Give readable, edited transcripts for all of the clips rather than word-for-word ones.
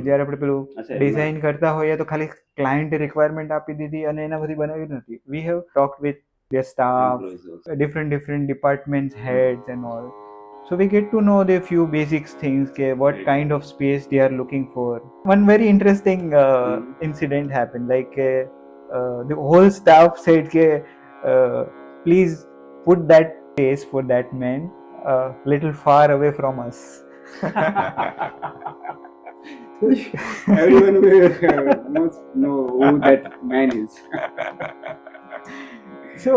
જ્યારે આપણે પેલું ડિઝાઇન કરતા હોઈએ તો ખાલી ક્લાયન્ટ રિક્વાયરમેન્ટ આપી દીધી અને એના બધી બનાવી નથી. We have talked with their staff, different departments heads and all. So we get to know the few basics things, what kind of space they are looking for. One very interesting incident happened, like the whole staff said please put that space for that man little far away from us. Everyone must know who that man is. So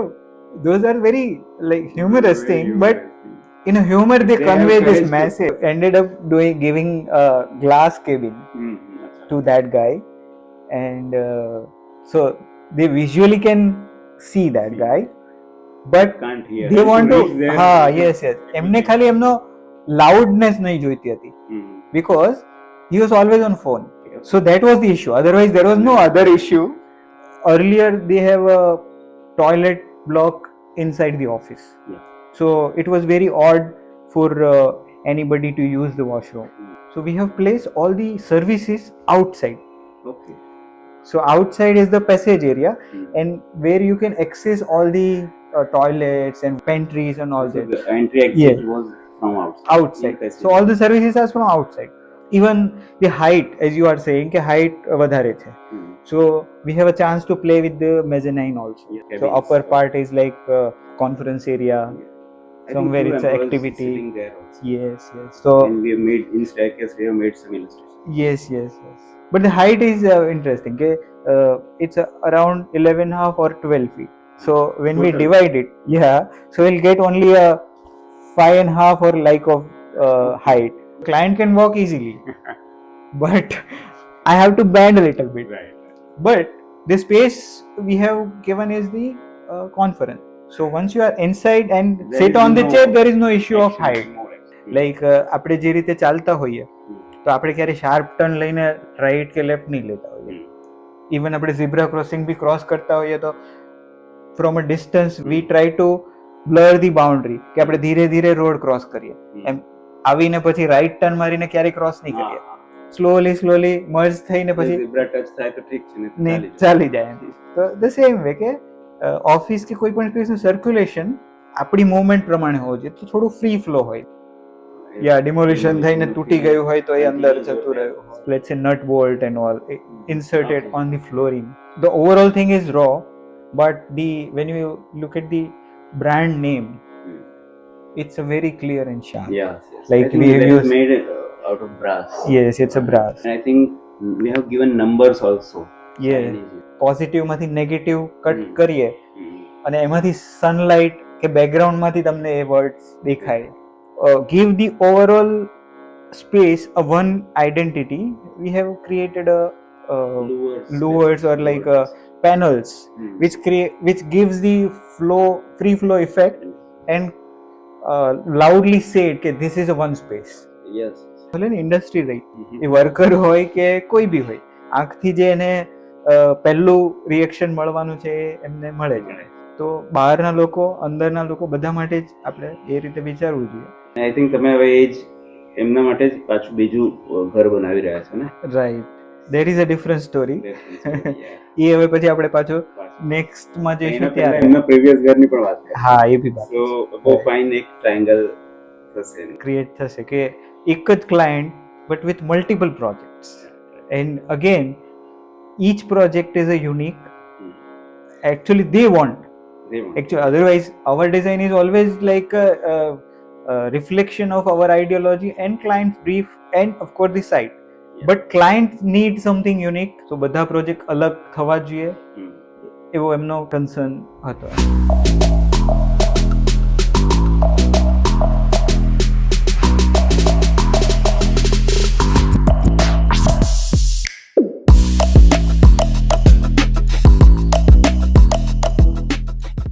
those are very like humorous thing, but in a humor they convey this message. Ended up giving a glass cabin to that guy, and so they visually can see that guy, but Can't hear. they want to yes એમને ખાલી એમનો loudness નહીં જોઈતી હતી, because he was always on phone. So that was the issue, otherwise there was no other issue. Earlier they have a toilet block inside the office, so it was very odd for anybody to use the washroom. So we have placed all the services outside. Okay. So outside is the passage area, and where you can access all the toilets and pantries and all that. The entry exit was from outside. So all the services are from outside. Even the height, as you are saying, height વધારે છે. So we have a chance to play with the mezzanine also. So upper part is like conference area. Somewhere it's an activity. There also. Yes. So and we have made in staircase. We have made some illustration. Yes. But the height is interesting. It's around 11.5 or 12 feet. So when we divide it, so we'll get only a 5.5 or like of height. Client can walk easily, but I have to bend a little bit. Right. But the space we have given is the conference. So once you are inside and There sit is on the no chair, there is no issue of height. More action. Like આપણે જે રીતે ચાલતા હોઈએ તો આપણે ક્યારે sharp turn લઈને right કે લેફ્ટ નહીં લેતા હોઈએ. ઇવન આપણે ઝીબ્રા ક્રોસિંગ બી ક્રોસ કરતા હોઈએ તો from a distance V try to blur the boundary, કે આપણે ધીરે ધીરે રોડ ક્રોસ કરીએ. એમ આવીને પછી રાઈટ ટર્ન મારીને ક્યારેય ક્રોસ નહીં કરીએ. સ્લોલી મર્જ થઈને પછી ઝીબ્રા ટચ થાય તો ઠીક છે, નહીં ચાલી જાય. તો ધ સેમ વે કે ઓફિસ કે કોઈ પણ સ્પેસનું સર્ક્યુલેશન આપણી મૂવમેન્ટ પ્રમાણે હોવું જોઈએ, તો થોડું ફ્રી ફ્લો હોય. ડિમોલિશન થઈને તૂટી ગયું હોય તો એ અંદર જતું રહ્યું. લેટ્સ સે nut bolt and all inserted on the flooring. The overall thing is raw, but when you look at the brand name, it's a very clear and sharp. Yes. Like I think we have used made it out of brass. Yes, it's a brass. And I think we have given numbers also. Yeah. Positive માંથી negative cut કરીએ અને એમાંથી sunlight કે background માંથી તમને એ words દેખાય. Give the overall space a one identity. We have created a louvers or like panels which gives the free flow effect and loudly say it, that this is a one space. Yes. ભલે ને industry રહી, એ worker હોય કે કોઈ બી હોય, આંખથી જે એને પહેલું રિએક્શન મળવાનું છે એમને મળે છે. તો બહારના લોકો અંદરના લોકો બધા માટે જ આપણે એ રીતે વિચારવું જોઈએ. આઈ થિંક તમે હવે એ જ એમના માટે જ પાછું બીજું ઘર બનાવી રહ્યા છો ને? Right, that is a different story. એ હવે પછી આપણે પાછું નેક્સ્ટમાં જઈશું ત્યારે એમના પ્રીવિયસ ઘરની પણ વાત કરીએ. હા, એ બી વાત. સો બહુ ફાઇન એક ટ્રાયંગલ થશે, ક્રિએટ થશે કે એક જ client but with multiple projects. And again each project is a unique. Actually they want. Actually, otherwise our design is always like a reflection of our ideology and client's brief and of course the site. But clients need something unique, so બધા project અલગ થવા જોઈએ એવો એમનો concern હતો.